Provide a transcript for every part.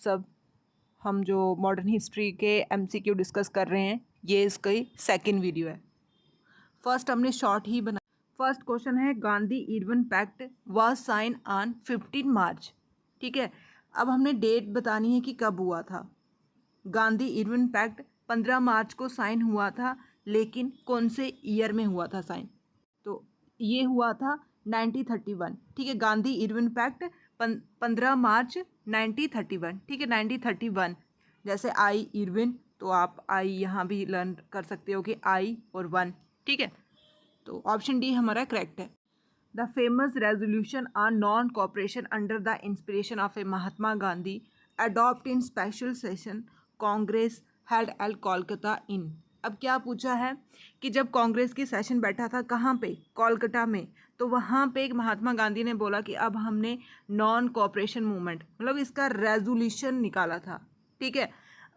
सब। हम जो मॉडर्न हिस्ट्री के एमसीक्यू डिस्कस कर रहे हैं, ये इसकी सेकंड वीडियो है। फर्स्ट हमने शॉर्ट ही बना। फर्स्ट क्वेश्चन है Gandhi Irwin pact was sign on 15 March. ठीक है, अब हमने डेट बतानी है कि कब हुआ था। गांधी इरविन पैक्ट 15 मार्च को साइन हुआ था, लेकिन कौन से ईयर में हुआ था साइन? तो ये हुआ था 1931। ठीक है, गांधी इरविन पैक्ट 15 मार्च 1931। ठीक है, 1931। जैसे आई इरविन, तो आप आई यहाँ भी लर्न कर सकते हो कि आई और वन। ठीक है, तो ऑप्शन डी हमारा करेक्ट है। The famous resolution on non cooperation under the inspiration of a Mahatma Gandhi adopt in special session Congress held at Kolkata in. अब क्या पूछा है कि जब कांग्रेस की सेशन बैठा था कहाँ पे? कोलकाता में। तो वहाँ पे महात्मा गांधी ने बोला कि अब हमने नॉन कॉपरेशन मूवमेंट, मतलब इसका रेजोल्यूशन निकाला था। ठीक है,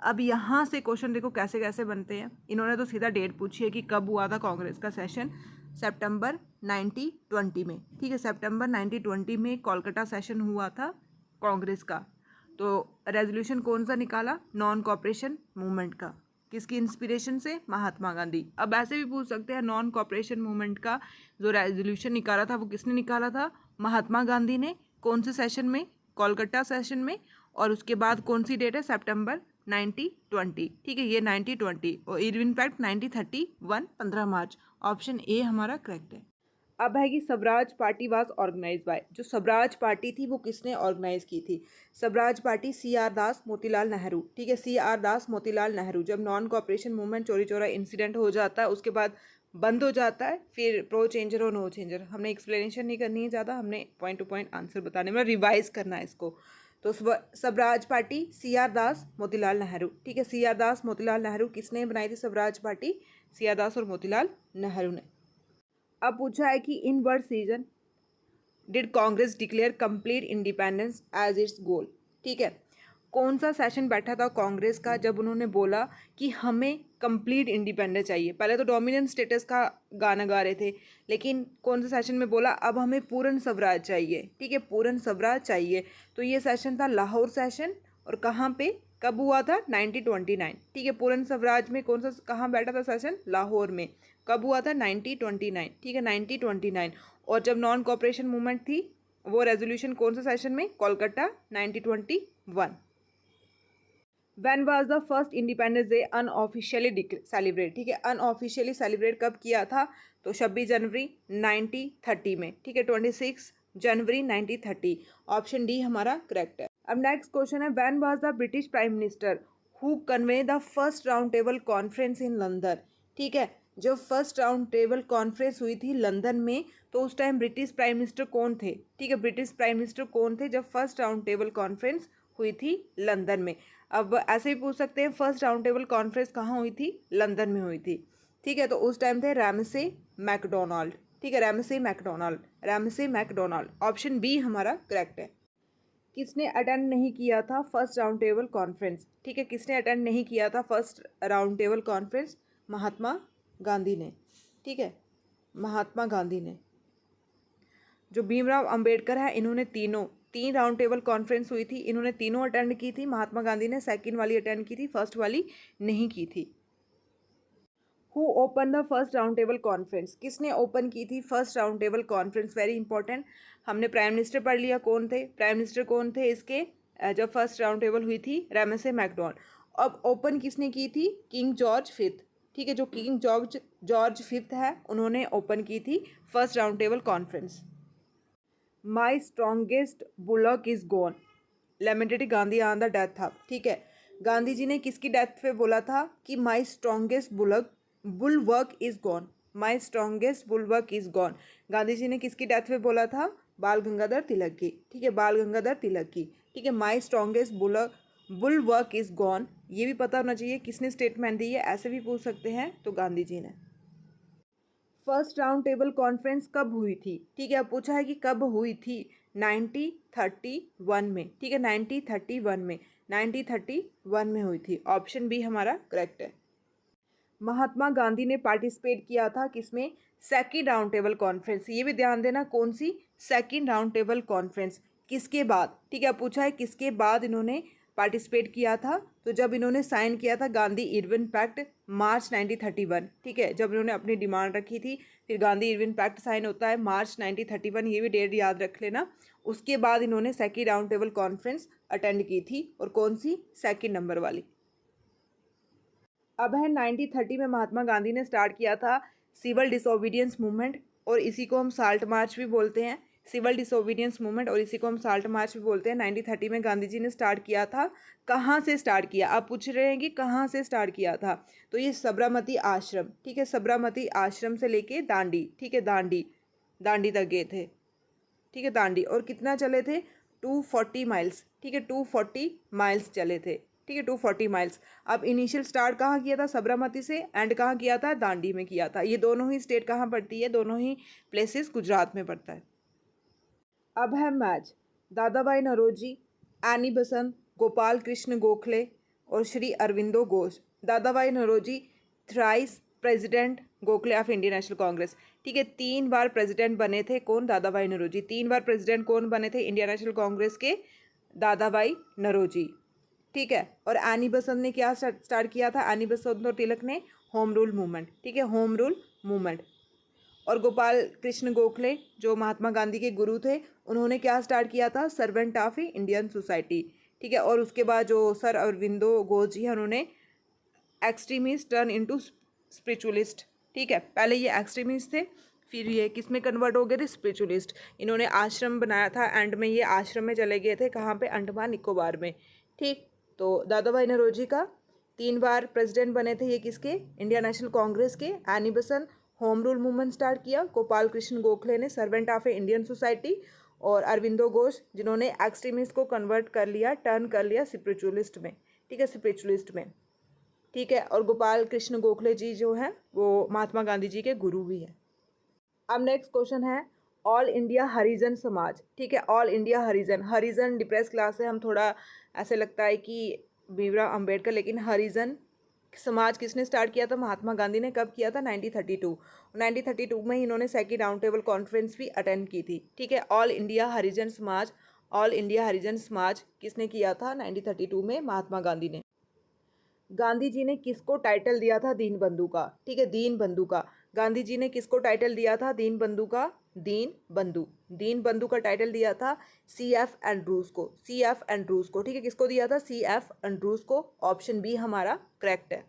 अब यहाँ से क्वेश्चन देखो कैसे कैसे बनते हैं। इन्होंने तो सीधा डेट पूछी है कि कब हुआ था कांग्रेस का सेशन। सितंबर 1920 में। ठीक है, सितंबर 1920 में कोलकाता सेशन हुआ था कांग्रेस का। तो रेजोल्यूशन कौन सा निकाला? नॉन कॉपरेशन मूवमेंट का। किसकी इंस्पिरेशन से? महात्मा गांधी। अब ऐसे भी पूछ सकते हैं नॉन कॉपरेशन मूवमेंट का जो रेजोल्यूशन निकाला था वो किसने निकाला था? महात्मा गांधी ने। कौन से सेशन में? कोलकाता सेशन में। और उसके बाद कौन सी डेट है? सितंबर 1920। ठीक है, ये 1920 और Irwin pact 1931 15 March. Option A हमारा करेक्ट है। अब है कि Swaraj party was organize by. जो स्वराज पार्टी थी वो किसने ऑर्गेनाइज की थी? Swaraj party CR Das Motilal Nehru. ठीक है, CR दास मोतीलाल नेहरू। जब नॉन कॉपरेशन मूवमेंट चोरी चोरा इंसिडेंट हो जाता है उसके बाद बंद हो जाता है, फिर प्रो चेंजर और नो चेंजर। हमने एक्सप्लेनेशन नहीं करनी है ज़्यादा, हमने पॉइंट टू पॉइंट आंसर बताने में रिवाइज करना है इसको। तो स्वराज पार्टी CR दास मोतीलाल नेहरू। ठीक है, CR दास मोतीलाल नेहरू किसने बनाई थी स्वराज पार्टी? CR दास और मोतीलाल नेहरू ने। अब पूछा है कि in what session did Congress declare complete independence as its goal. ठीक है, कौन सा सेशन बैठा था कांग्रेस का जब उन्होंने बोला कि हमें कंप्लीट इंडिपेंडेंस चाहिए? पहले तो डोमिनेंट स्टेटस का गाना गा रहे थे, लेकिन कौन सा सेशन में बोला अब हमें पूर्ण स्वराज चाहिए? ठीक है, पूर्ण स्वराज चाहिए। तो ये सेशन था लाहौर सेशन। और कहाँ पे कब हुआ था? 1929। ठीक है, पूर्ण स्वराज में कौन सा कहाँ बैठा था सेशन? लाहौर में। कब हुआ था? 1929। ठीक है, 1929। और जब नॉन कॉपरेशन मूवमेंट थी वो रेजोल्यूशन कौन सा सेशन में? Kolkata 1921। When was the first Independence Day unofficially celebrate? ठीक है, अनऑफिशियली सेलिब्रेट कब किया था? तो 26 जनवरी 1930 में। ठीक है, 26 जनवरी 1930। ऑप्शन डी हमारा करेक्ट है। अब नेक्स्ट क्वेश्चन है when was the British prime minister who convey the first round table conference in London. ठीक है, जब फर्स्ट राउंड टेबल कॉन्फ्रेंस हुई थी लंदन में तो उस टाइम ब्रिटिश प्राइम मिनिस्टर कौन थे? ठीक है, ब्रिटिश प्राइम मिनिस्टर कौन थे जब फर्स्ट राउंड टेबल कॉन्फ्रेंस हुई थी लंदन में? अब ऐसे भी पूछ सकते हैं फर्स्ट राउंड टेबल कॉन्फ्रेंस कहाँ हुई थी? लंदन में हुई थी। ठीक है, तो उस टाइम थे रैमसे मैकडोनाल्ड। ठीक है, Ramsay MacDonald, Ramsay MacDonald. Option B हमारा करेक्ट है। किसने अटेंड नहीं किया था फर्स्ट राउंड टेबल कॉन्फ्रेंस? ठीक है, किसने अटेंड नहीं किया था first round table conference? Mahatma Gandhi ने। ठीक है, महात्मा गांधी ने। जो भीमराव अंबेडकर है इन्होंने तीन राउंड टेबल कॉन्फ्रेंस हुई थी, इन्होंने तीनों अटेंड की थी। महात्मा गांधी ने सेकंड वाली अटेंड की थी, फर्स्ट वाली नहीं की थी। Who open the first round table conference? किसने ओपन की थी first round table conference? Very important. हमने प्राइम मिनिस्टर पढ़ लिया, कौन थे प्राइम मिनिस्टर, कौन थे इसके जब फर्स्ट राउंड टेबल हुई थी? Ramsay McDonald. अब ओपन किसने की थी? King George fifth. ठीक है, जो किंग जॉर्ज फिफ्थ है उन्होंने ओपन की थी first round table conference. My strongest bulwark is gone lamented Gandhi on the death हब। ठीक है, गांधी जी ने किसकी डेथ पे बोला था कि my strongest bulwark is gone? My strongest bulwark is gone. Gandhi ji ने किसकी डेथ पे बोला था? बाल गंगाधर तिलक की। ठीक है, बाल गंगाधर तिलक की। ठीक है, माई स्ट्रॉन्गेस्ट बुलवर्क इज गॉन, ये भी पता होना चाहिए किसने स्टेटमेंट दी है, ऐसे भी पूछ सकते हैं, तो गांधी जी ने। फर्स्ट राउंड टेबल कॉन्फ्रेंस कब हुई थी? ठीक है, अब पूछा है कि कब हुई थी? 1931 में। ठीक है, 1931 में, 1931 में हुई थी। ऑप्शन बी हमारा करेक्ट है। महात्मा गांधी ने पार्टिसिपेट किया था किसमें? Second round table conference. ये भी ध्यान देना, कौन सी? Second round table conference. किसके बाद? ठीक है, पूछा है किसके बाद इन्होंने पार्टिसिपेट किया था? तो जब इन्होंने साइन किया था गांधी इरविन पैक्ट मार्च 1931, ठीक है, जब इन्होंने अपनी डिमांड रखी थी, फिर गांधी इरविन पैक्ट साइन होता है मार्च 1931, ये भी डेट याद रख लेना। उसके बाद इन्होंने second round table conference attend की थी, और कौन सी? सेकेंड नंबर वाली। अब है 1930 में महात्मा गांधी ने स्टार्ट किया था सिविल डिसोबीडियंस मूवमेंट, और इसी को हम साल्ट मार्च भी बोलते हैं। सिविल डिसोबीडियंस मूवमेंट, और इसी को हम साल्ट मार्च भी बोलते हैं। 1930 में गांधी जी ने स्टार्ट किया था। कहाँ से स्टार्ट किया? आप पूछ रहे हैं कि कहाँ से स्टार्ट किया था, तो ये साबरमती आश्रम, ठीक है, साबरमती आश्रम से लेके दांडी, ठीक है, दांडी तक गए थे, ठीक है, दांडी। और कितना चले थे? 240 माइल्स, ठीक है, 240 माइल्स चले थे, ठीक है, 240 माइल्स। अब इनिशियल स्टार्ट कहाँ किया था? साबरमती से। एंड कहाँ किया था? दांडी में किया था। ये दोनों ही स्टेट कहाँ पड़ती है? दोनों ही प्लेसेस गुजरात में पड़ता है। अब है match. Dadabhai Naoroji, Annie Besant, Gopal Krishna Gokhale और Shri Aurobindo Ghosh. Dadabhai Naoroji thrice president Gokhale of Indian National Congress, ठीक है, 3 बार प्रेसिडेंट बने थे। कौन? दादा भाई नौरोजी। 3 बार प्रेसिडेंट कौन बने थे इंडियन नेशनल कांग्रेस के? दादा भाई नौरोजी, ठीक है। और एनी बसंत ने क्या स्टार्ट किया था? एनी बसंत और तिलक ने होम रूल मूवमेंट, ठीक है, होम रूल मूवमेंट। और गोपाल कृष्ण गोखले जो महात्मा गांधी के गुरु थे, उन्होंने क्या स्टार्ट किया था? सर्वेंट ऑफ इंडियन सोसाइटी, ठीक है। और उसके बाद जो सर अरविंदो घोष जी हैं, उन्होंने एक्सट्रीमिस्ट टर्न इनटू स्पिरिचुअलिस्ट, ठीक है। पहले ये एक्सट्रीमिस्ट थे, फिर ये किस में कन्वर्ट हो गए थे? स्पिरिचुअलिस्ट। इन्होंने आश्रम बनाया था, एंड में ये आश्रम में चले गए थे। कहाँ पे? अंडमान निकोबार में, ठीक। तो दादा भाई नौरोजी का 3 बार प्रेसिडेंट बने थे ये किसके? इंडियन नेशनल कांग्रेस के। Annie Besant home rule movement start किया। गोपाल कृष्ण गोखले ने सर्वेंट ऑफ इंडियन सोसाइटी, और अरविंदो घोष जिन्होंने एक्सट्रीमिस्ट को कन्वर्ट कर लिया, टर्न कर लिया स्पिरिचुअलिस्ट में, ठीक है, स्पिरिचुअलिस्ट में, ठीक है। और गोपाल कृष्ण गोखले जी जो हैं वो महात्मा गांधी जी के गुरु भी हैं। अब नेक्स्ट क्वेश्चन है ऑल इंडिया हरिजन समाज, ठीक है, ऑल इंडिया हरिजन। हरिजन डिप्रेस क्लास है, हम थोड़ा ऐसे लगता है कि भीमराव अंबेडकर, लेकिन हरिजन समाज किसने स्टार्ट किया था? महात्मा गांधी ने। कब किया था? 1932। 1932 में ही इन्होंने सेकेंड राउंड टेबल कॉन्फ्रेंस भी अटेंड की थी, ठीक है। ऑल इंडिया हरिजन समाज, ऑल इंडिया हरिजन समाज किसने किया था? 1932 में महात्मा गांधी ने। गांधी जी ने किसको टाइटल दिया था? दीन बंधु का, ठीक है, दीन बंधु का। गांधी जी ने किसको टाइटल दिया था? दीन बंधु का। दीन बंधु का टाइटल दिया था CF एंड्रूज को, CF एंड्रूज को, ठीक है। किसको दिया था? CF एंड्रूज को। ऑप्शन बी हमारा करेक्ट है।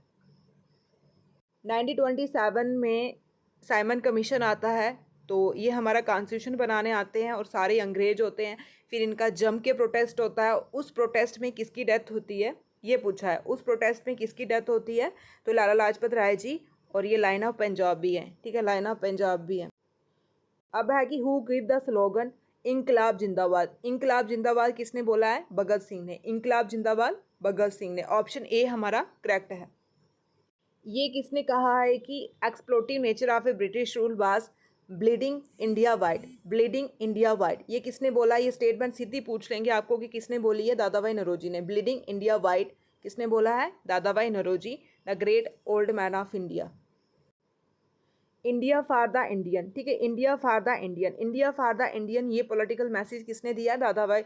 1927 में साइमन कमीशन आता है, तो ये हमारा कॉन्स्टिट्यूशन बनाने आते हैं, और सारे अंग्रेज होते हैं। फिर इनका जम के प्रोटेस्ट होता है। उस प्रोटेस्ट में किसकी डेथ होती है? ये पूछा है, उस प्रोटेस्ट में किसकी डेथ होती है? तो लाला लाजपत राय जी, और ये लाइन ऑफ पंजाब भी है, ठीक है, लाइन ऑफ पंजाब भी है। अब है कि हु गिव द स्लोगन इंकलाब जिंदाबाद। इंकलाब जिंदाबाद किसने बोला है? भगत सिंह ने। इंकलाब जिंदाबाद भगत सिंह ने। ऑप्शन ए हमारा करेक्ट है। ये किसने कहा है कि exploitive nature of a British rule was bleeding India white? Bleeding India white ये किसने बोला? ये स्टेटमेंट सीधी पूछ लेंगे आपको कि किसने बोली है? दादा भाई नौरोजी ने। ब्लीडिंग इंडिया वाइड किसने बोला है? Dadabhai Naoroji, the great old man of India. India for the Indian, ठीक है, India for the Indian, India for the Indian, ये पॉलिटिकल मैसेज किसने दिया? दादा भाई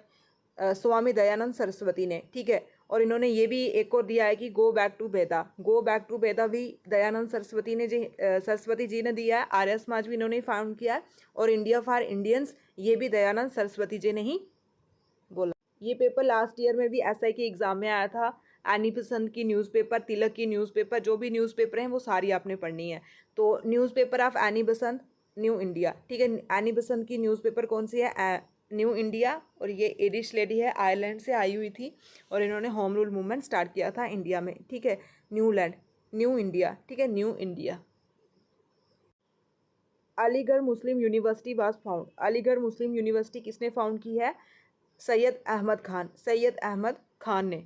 स्वामी दयानंद सरस्वती ने, ठीक है। और इन्होंने ये भी एक और दिया है कि गो बैक टू बेदा, गो बैक टू बेदा भी दयानंद सरस्वती ने सरस्वती जी ने दिया है। आर्य समाज भी इन्होंने फाउंड किया है। और इंडिया फॉर इंडियंस ये भी दयानंद सरस्वती जी ने ही बोला। ये पेपर लास्ट ईयर में भी SI के एग्जाम में आया था। एनी बेसेंट की न्यूज़पेपर, तिलक की न्यूज़पेपर, जो भी न्यूज़पेपर हैं वो सारी आपने पढ़नी है। तो newspaper of Annie Besant, new India, ठीक है। एनी बेसेंट की न्यूज़पेपर कौन सी है? New India. और ये एरिश लेडी है, आयरलैंड से आई हुई थी, और इन्होंने होम रूल मूवमेंट स्टार्ट किया था इंडिया में, ठीक है। न्यू लैंड, न्यू इंडिया, ठीक है, new India. Aligarh Muslim university was found. Aligarh Muslim university किसने फाउंड की है? सैयद अहमद खान, सैयद अहमद खान ने।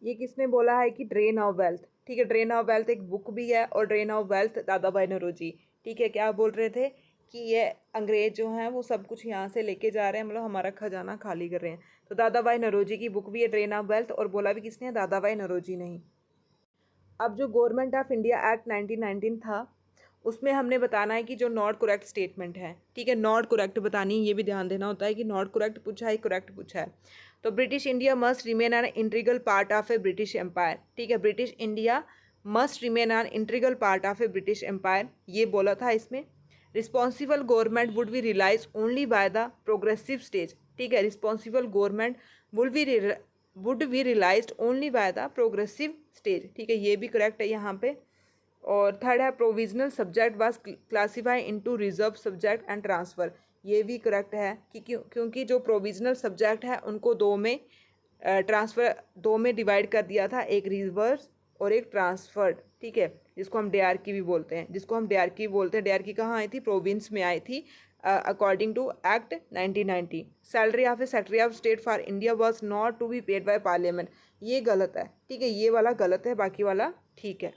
ये किसने बोला है कि ड्रेन ऑफ वेल्थ, ठीक है, ड्रेन ऑफ वेल्थ एक बुक भी है, और ड्रेन ऑफ वेल्थ दादा भाई नौरोजी, ठीक है। क्या बोल रहे थे कि ये अंग्रेज जो हैं वो सब कुछ यहाँ से लेके जा रहे हैं, मतलब हमारा खजाना खाली कर रहे हैं। तो दादा भाई नौरोजी की बुक भी है ड्रेन ऑफ वेल्थ, और बोला भी किसने है? दादा भाई नौरोजी नहीं। अब जो गवर्नमेंट ऑफ इंडिया एक्ट 1919 था, उसमें हमने बताना है कि जो नॉट करेक्ट स्टेटमेंट है, ठीक है, नॉट करेक्ट बतानी है, ये भी ध्यान देना होता है कि नॉट करेक्ट पूछा है करेक्ट पूछा है। तो British India must remain an integral part of a British empire, ठीक है, British India must remain an integral part of a British empire, ये बोला था इसमें। Responsible government would be realise only by the progressive stage, ठीक है, responsible government would be realised only by the progressive stage, ठीक है, ये भी करेक्ट है यहाँ पे। और थर्ड है provisional subject was classify into reserve subject and transfer, ये भी करेक्ट है कि क्योंकि जो प्रोविजनल सब्जेक्ट है उनको दो में डिवाइड कर दिया था, एक रिवर्स और एक ट्रांसफर्ड, ठीक है, जिसको हम डीआरकी भी बोलते हैं, डीआरकी कहाँ आई थी, प्रोविंस में आई थी according to act 1990। Salary of a secretary of state for India was not to be paid by parliament, ये गलत है, ठीक है, ये वाला गलत है, बाकी वाला ठीक है।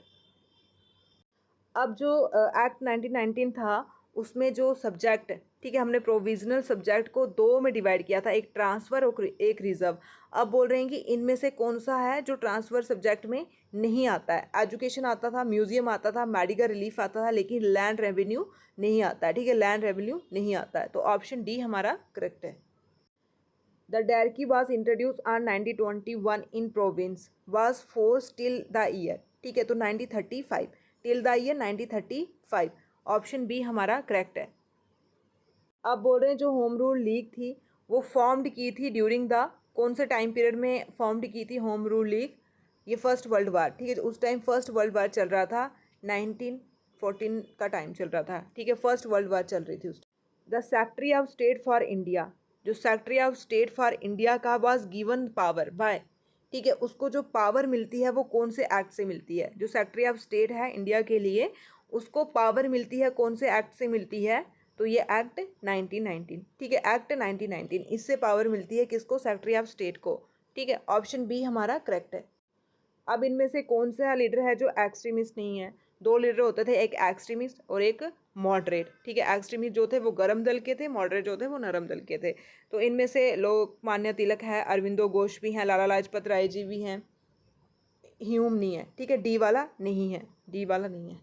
अब जो एक्ट 1919 था उसमें जो सब्जेक्ट, ठीक है, हमने प्रोविजनल सब्जेक्ट को दो में डिवाइड किया था, एक ट्रांसफ़र और एक रिजर्व। अब बोल रहे हैं कि इनमें से कौन सा है जो ट्रांसफ़र सब्जेक्ट में नहीं आता है। एजुकेशन आता था, म्यूजियम आता था, मेडिकल रिलीफ आता था, लेकिन लैंड रेवेन्यू नहीं आता है, ठीक है, लैंड रेवेन्यू नहीं आता है। तो ऑप्शन डी हमारा करेक्ट है। The dyarchy was introduce on 1921 in province was force till the year, ठीक है, तो 1935 till the year 1935, option B हमारा करेक्ट है। अब बोल रहे हैं जो होम रूल लीग थी वो फॉर्म्ड की थी ड्यूरिंग द कौन से टाइम पीरियड में फॉर्म्ड की थी होम रूल लीग, ये फर्स्ट वर्ल्ड वार, ठीक है, उस टाइम फर्स्ट वर्ल्ड वार चल रहा था, 1914 का टाइम चल रहा था, ठीक है, फर्स्ट वर्ल्ड वार चल रही थी उस the secretary of state for India, जो secretary of state for India का वाज गिवन पावर बाय, ठीक है, उसको जो पावर मिलती है वो कौन से एक्ट से मिलती है, जो सेक्रेटरी ऑफ स्टेट है इंडिया के लिए उसको पावर मिलती है कौन से एक्ट से मिलती है, तो ये एक्ट 1919, ठीक है, एक्ट 1919, इससे पावर मिलती है किसको, सेक्रेटरी ऑफ स्टेट को, ठीक है, ऑप्शन बी हमारा करेक्ट है। अब इनमें से कौन सा लीडर है जो एक्सट्रीमिस्ट नहीं है, दो लीडर होते थे, एक एक्सट्रीमिस्ट और एक मॉडरेट, ठीक है, एक्सट्रीमिस्ट जो थे वो गर्म दल के थे, मॉडरेट जो थे वो नरम दल के थे। तो इनमें से लोकमान्य तिलक है, अरविंदो घोष भी हैं, लाला लाजपत राय जी भी हैं, ह्यूम नहीं है, ठीक है, डी वाला नहीं है, डी वाला नहीं है।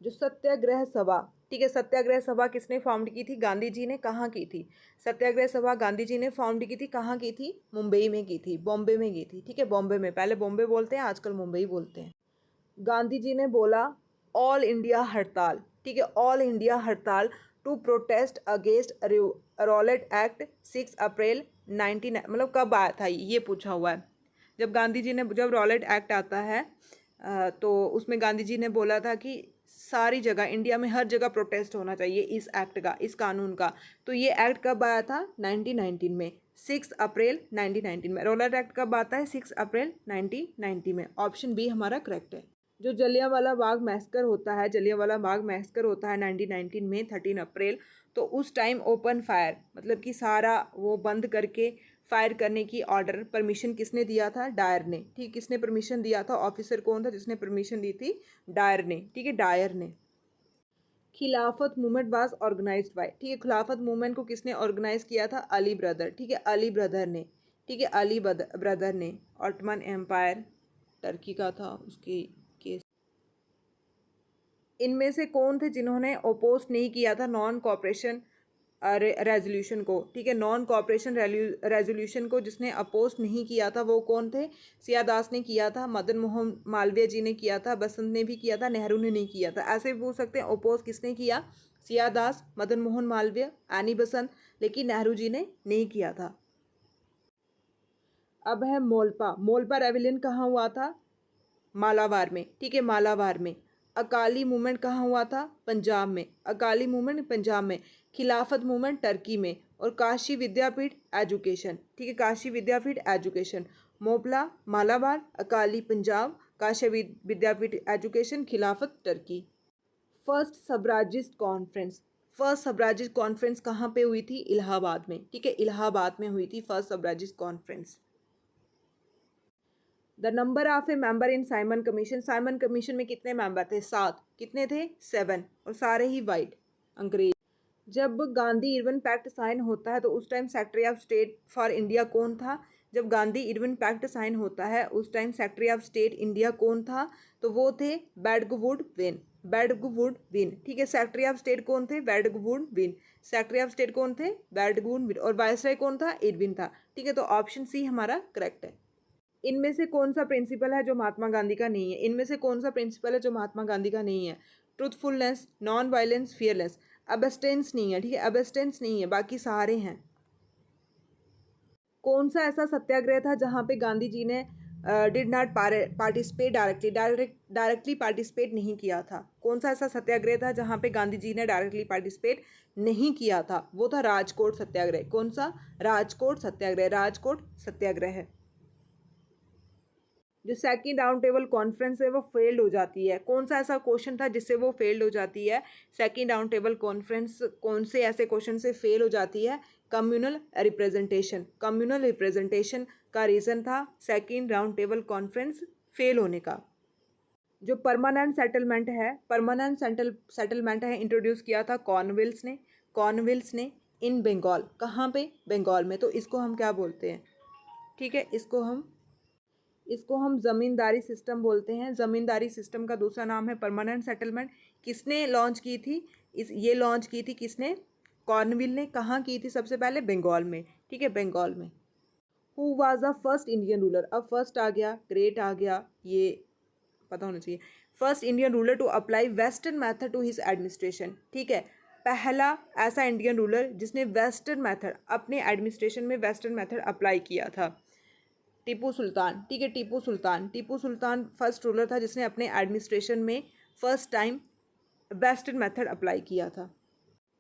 जो सत्याग्रह सभा, ठीक है, सत्याग्रह सभा किसने फॉर्म की थी, गांधी जी ने कहाँ की थी, सत्याग्रह सभा गांधी जी ने फॉर्म की थी, कहाँ की थी, मुंबई में की थी, बॉम्बे में की थी, ठीक है, बॉम्बे में, पहले बॉम्बे बोलते हैं आजकल मुंबई बोलते हैं। गांधी जी ने बोला ऑल इंडिया हड़ताल, ठीक है, ऑल इंडिया हड़ताल to protest against Rowlatt act 6 April 19, मतलब कब आया था ये पूछा हुआ है। जब गांधी जी ने, जब रॉलेट एक्ट आता है तो उसमें गांधी जी ने बोला था कि सारी जगह इंडिया में हर जगह प्रोटेस्ट होना चाहिए इस एक्ट का, इस कानून का। तो ये एक्ट कब आया था, 1919 में, 6 अप्रैल 1919 में। रॉलेट एक्ट कब आता है, 6 अप्रैल 1990 में, ऑप्शन बी हमारा करेक्ट है। जो जलियांवाला बाग मैस्कर होता है, जलियांवाला बाग मैस्कर होता है 1919 में 13 अप्रैल, तो उस टाइम ओपन फायर, मतलब कि सारा वो बंद करके फायर करने की ऑर्डर परमिशन किसने दिया था, डायर ने, ठीक, किसने परमिशन दिया था, ऑफिसर कौन था जिसने परमिशन दी थी, डायर ने, ठीक है, डायर ने। खिलाफत मूवमेंट वाज ऑर्गेनाइज्ड बाय, ठीक है, खिलाफत मूवमेंट को किसने ऑर्गेनाइज किया था, अली ब्रदर, ठीक है, अली ब्रदर ने, ठीक है, अली ब्रदर ने। ऑटमन एम्पायर टर्की का था उसकी केस। इनमें से कौन थे जिन्होंने ओपोज नहीं किया था नॉन कॉपरेशन रेजोल्यूशन को, ठीक है, नॉन कॉपरेशन रेजोल्यूशन को जिसने अपोज नहीं किया था वो कौन थे, सियादास ने किया था, मदन मोहन मालवीय जी ने किया था, बसंत ने भी किया था, नेहरू ने नहीं किया था। ऐसे भी पूछ सकते हैं ओपोज किसने किया, सियादास, मदन मोहन मालवीय, एनी बसंत, लेकिन नेहरू जी ने नहीं किया था। अब है मोल्पा, मोल्पा रेविलियन कहाँ हुआ था, मालाबार में, ठीक है, मालाबार में। अकाली मूवमेंट कहाँ हुआ था, पंजाब में, अकाली मूवमेंट पंजाब में। खिलाफत मूवमेंट टर्की में। और काशी विद्यापीठ एजुकेशन, ठीक है, Kashi Vidyapeeth education, Moplah Malabar, Akali Punjab, Kashi Vidyapeeth education, Khilafat Turkey. First Swarajist conference, first Swarajist conference कहाँ पे हुई थी, इलाहाबाद में, ठीक है, इलाहाबाद में हुई थी first Swarajist conference. The number of a member in Simon commission, Simon commission में कितने मेंबर थे, 7, कितने थे, 7, और सारे ही वाइट अंग्रेज। जब गांधी इरविन पैक्ट साइन होता है तो उस time secretary of state for India कौन था, जब गांधी इरविन पैक्ट साइन होता है उस time secretary of state India कौन था, तो वो थे बैडगवुड वेन, बेडगवुड विन, ठीक है। सेक्रेटरी ऑफ स्टेट कौन थे? बेडगवुड विन। सेक्रेटरी ऑफ स्टेट कौन थे? बेडगवुड विन। और वायसराय कौन था? इरविन था, ठीक है। तो ऑप्शन सी हमारा करेक्ट है। इनमें से कौन सा प्रिंसिपल है जो महात्मा गांधी का नहीं है? इनमें से कौन सा प्रिंसिपल है जो महात्मा गांधी का नहीं है? Truthfulness, non violence, fearless. Abstinence नहीं है, ठीक है, अबस्टेंस नहीं है, बाकी सारे हैं। कौन सा ऐसा सत्याग्रह था जहां पे गांधी जी ने did not participate directly participate नहीं किया था? कौन सा ऐसा सत्याग्रह था जहां पे गांधी जी ने डायरेक्टली पार्टिसिपेट नहीं किया था? वो था राजकोट सत्याग्रह। कौन सा? राजकोट सत्याग्रह। राजकोट सत्याग्रह है। जो सेकंड राउंड टेबल कॉन्फ्रेंस है वो फेल्ड हो जाती है। कौन सा ऐसा क्वेश्चन था जिससे वो फेल्ड हो जाती है? सेकंड राउंड टेबल कॉन्फ्रेंस कौन से ऐसे क्वेश्चन से फेल हो जाती है? Communal representation. कम्युनल रिप्रेजेंटेशन का रीज़न था second round table conference fail होने का। जो परमानेंट सेटलमेंट है, परमानेंट सेटलमेंट है, इंट्रोड्यूस किया था कॉर्नवेल्स ने। कॉर्नवेल्स ने इन बंगाल। कहाँ पे? बंगाल में। तो इसको हम क्या बोलते हैं? ठीक है, इसको हम ज़मींदारी सिस्टम बोलते हैं। ज़मींदारी सिस्टम का दूसरा नाम है परमानेंट सेटलमेंट। किसने लॉन्च की थी? ये लॉन्च की थी किसने? कॉर्नविल ने। कहाँ की थी? सबसे पहले बंगाल में, ठीक है, बंगाल में। Who was the first Indian ruler? अब फर्स्ट आ गया, ग्रेट आ गया, ये पता होना चाहिए। First Indian ruler to apply western method to his administration, ठीक है। पहला ऐसा इंडियन रूलर जिसने वेस्टर्न मैथड, अपने एडमिनिस्ट्रेशन में वेस्टर्न मैथड अप्लाई किया था। टीपू सुल्तान, ठीक है, टीपू सुल्तान। टीपू सुल्तान फर्स्ट रूलर था जिसने अपने एडमिनिस्ट्रेशन में first time western method apply किया था।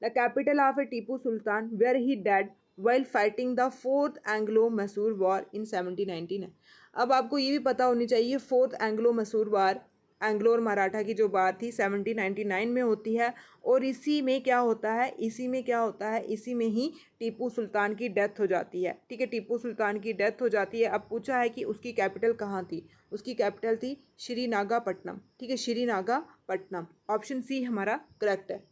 The capital of a Tipu Sultan where he dead while fighting the fourth Anglo Mysore war in 1719 है। अब आपको ये भी पता होनी चाहिए fourth Anglo Mysore war, Anglo और मराठा की जो वार थी 1799 में होती है। और इसी में क्या होता है? इसी में ही टीपू सुल्तान की डेथ हो जाती है, ठीक है। टीपू सुल्तान की डेथ हो जाती है। अब पूछा है कि उसकी कैपिटल कहाँ थी? उसकी कैपिटल थी श्रीनागापट्टनम, ठीक है, श्रीनागापट्टनम। ऑप्शन सी हमारा करेक्ट है।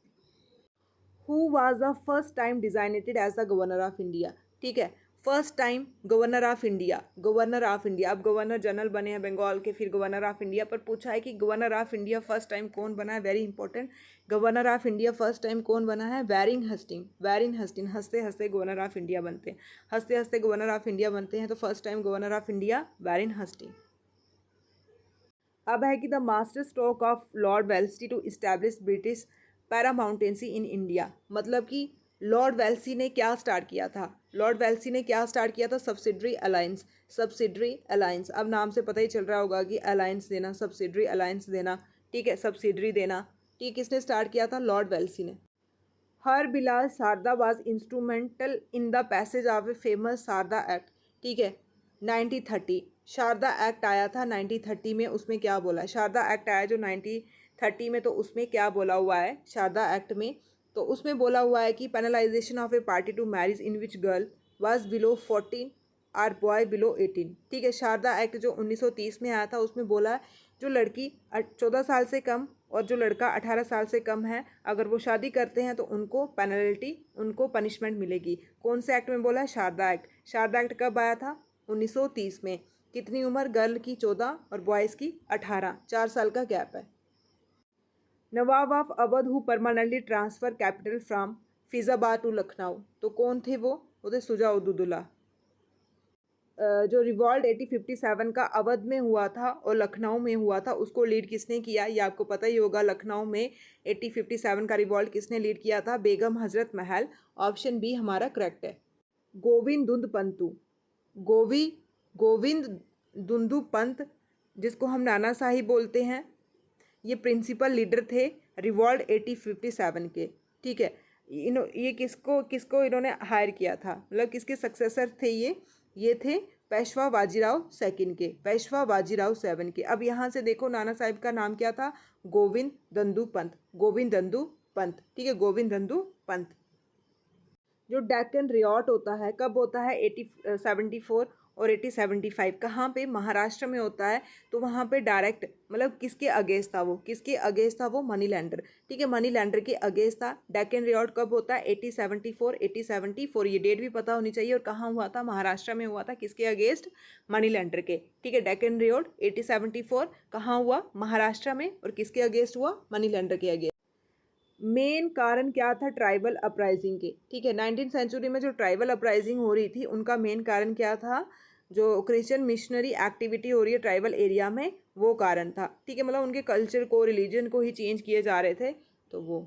Who was the first time designated as the governor of India, ठीक है। First time governor of India, governor of India. अब गवर्नर जनरल बने हैं बंगाल के, फिर गवर्नर ऑफ इंडिया। पर पूछा है कि governor of India first time कौन बना है? Very important. Governor of India first time कौन बना है? वैरिंग हस्टिंग। वैरिंग हस्टिंग। हंसते हंसते गवर्नर ऑफ इंडिया बनते हैं, हंसते हंसते गवर्नर ऑफ इंडिया बनते हैं। तो first time governor of India Warren Hastings. अब है कि the master stroke of lord Wellesley to establish British paramountcy in India, मतलब कि लॉर्ड वेल्सी ने क्या स्टार्ट किया था? लॉर्ड वेल्सी ने क्या स्टार्ट किया था? Subsidiary alliance. सब्सिडरी अलायंस, अब नाम से पता ही चल रहा होगा कि अलायंस देना, सब्सिडरी अलायंस देना, ठीक है, सब्सिडरी देना, ठीक। किसने स्टार्ट किया था? लॉर्ड वेल्सी ने। Har Bilas Sarda was instrumental in the passage of a famous Sarda act, ठीक है, 1930। शारदा एक्ट आया था 1930 में, उसमें क्या बोला है? शारदा एक्ट आया जो 1930 में, तो उसमें क्या बोला हुआ है शारदा एक्ट में? तो उसमें बोला हुआ है कि penalisation of a party to marriage in which girl was below 14 or boy below 18, ठीक है। शारदा एक्ट जो 1930 में आया था उसमें बोला है जो लड़की 14 साल से कम और जो लड़का 18 साल से कम है, अगर वो शादी करते हैं तो उनको पेनल्टी, उनको पनिशमेंट मिलेगी। कौन से एक्ट में बोला है? शारदा एक्ट। शारदा एक्ट कब आया था? 1930 में। कितनी उम्र? गर्ल की 14 और बॉयज़ की 18, 4 साल का गैप है। Nawab of Awadh who permanently transfer capital from Faizabad to Lucknow, तो कौन थे वो? थे शुजा-उद-दौला। जो रिवॉल्ट 1857 का अवध में हुआ था और लखनऊ में हुआ था, उसको लीड किसने किया? ये आपको पता ही होगा। लखनऊ में 1857 का रिवॉल्ट किसने लीड किया था? बेगम हजरत महल। ऑप्शन बी हमारा करेक्ट है। गोविंद दुंद पंतु, गोविंद दुंदु पंत, जिसको हम नाना साहिब बोलते हैं, ये प्रिंसिपल लीडर थे रिवॉल्ट 1857 के, ठीक है। ये किसको इन्होंने हायर किया था? मतलब किसके सक्सेसर थे ये थे पेशवा बाजीराव सेकंड के, पेशवा बाजीराव सेवन के। अब यहाँ से देखो नाना साहिब का नाम क्या था? गोविंद दंदू पंत, गोविंद दंदू पंत, ठीक है, गोविंद दंदू पंत। जो डेक्कन रियॉट होता है कब होता है 1874 और 1875 कहाँ पे महाराष्ट्र में होता है। तो वहाँ पे डायरेक्ट मतलब किसके अगेंस्ट था वो, किसके अगेंस्ट था वो, मनी लैंडर। ठीक है, मनी लैंडर के अगेंस्ट था। डेक्कन रियॉट कब होता है 1874 ये डेट भी पता होनी चाहिए। और कहाँ हुआ था, महाराष्ट्र में हुआ था, किसके अगेंस्ट, मनी लैंडर के। ठीक है, डेक्कन रियॉट 1874 कहाँ हुआ, महाराष्ट्र में, और किसके अगेंस्ट हुआ, मनी लैंडर के अगेंस्ट। मेन कारण क्या था ट्राइबल अपराइजिंग के। ठीक है, 19th सेंचुरी में जो ट्राइबल अपराइजिंग हो रही थी उनका मेन कारण क्या था, जो क्रिश्चियन मिशनरी एक्टिविटी हो रही है ट्राइबल एरिया में, वो कारण था। ठीक है, मतलब उनके कल्चर को, रिलीजन को ही चेंज किए जा रहे थे, तो वो